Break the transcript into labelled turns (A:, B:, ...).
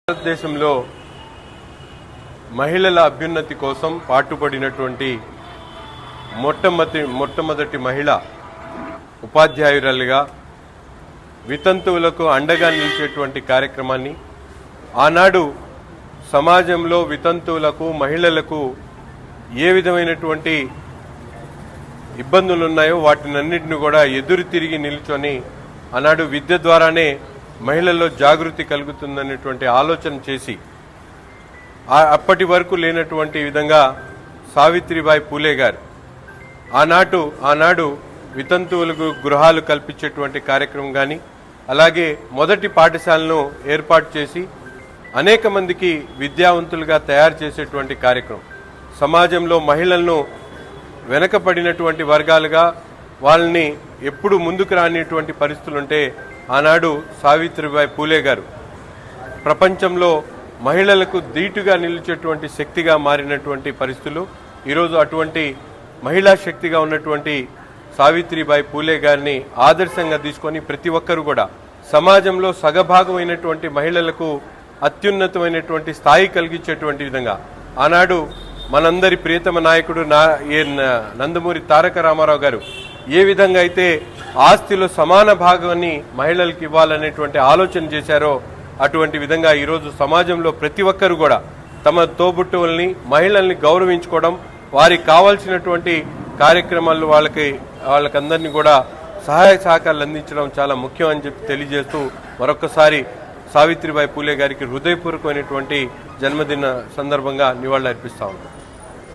A: భారతదేశంలో మహిళల అభ్యున్నతి కోసం పాటుపడినటువంటి మొట్టమొదటి మహిళ ఉపాధ్యాయురాలిగా వితంతువులకు అండగా నిలిచేటువంటి కార్యక్రమాన్ని ఆనాడు సమాజంలో వితంతువులకు మహిళలకు ఏ విధమైనటువంటి ఇబ్బందులు ఉన్నాయో వాటినన్నింటిని కూడా ఎదురు తిరిగి నిల్చొని ఆనాడు విద్య ద్వారానే మహిళల్లో జాగృతి కలుగుతుందనేటువంటి ఆలోచన చేసి అప్పటి వరకు లేనటువంటి విధంగా సావిత్రిబాయి పూలే గారు ఆనాడు వితంతువులకు గృహాలు కల్పించేటువంటి కార్యక్రమం కానీ అలాగే మొదటి పాఠశాలను ఏర్పాటు చేసి అనేక మందికి విద్యావంతులుగా తయారు చేసేటువంటి కార్యక్రమం సమాజంలో మహిళలను వెనకబడినటువంటి వర్గాలుగా వాళ్ళని ఎప్పుడు ముందుకు రానిటువంటి పరిస్థితులుంటే ఆనాడు సావిత్రిబాయి పూలే గారు ప్రపంచంలో మహిళలకు ధీటుగా నిలిచేటువంటి శక్తిగా మారినటువంటి పరిస్థితులు ఈరోజు అటువంటి మహిళా శక్తిగా ఉన్నటువంటి సావిత్రిబాయి పూలే గారిని ఆదర్శంగా తీసుకొని ప్రతి ఒక్కరు కూడా సమాజంలో సగభాగమైనటువంటి మహిళలకు అత్యున్నతమైనటువంటి స్థాయి కలిగించేటువంటి విధంగా ఆనాడు మనందరి ప్రియతమ నాయకుడు నందమూరి తారక రామారావు గారు ఏ విధంగా అయితే ఆస్తిలో సమాన భాగాన్ని మహిళలకు ఇవ్వాలనేటువంటి ఆలోచన చేశారో అటువంటి విధంగా ఈరోజు సమాజంలో ప్రతి ఒక్కరు కూడా తమ తోబుట్టువుల్ని మహిళల్ని గౌరవించుకోవడం వారికి కావాల్సినటువంటి కార్యక్రమాలు వాళ్ళకందరినీ కూడా సహాయ సహకారాలు అందించడం చాలా ముఖ్యం అని చెప్పి తెలియజేస్తూ మరొకసారి సావిత్రిబాయి పూలే గారికి హృదయపూర్వకమైనటువంటి జన్మదిన సందర్భంగా నివాళులు అర్పిస్తా ఉన్నాం.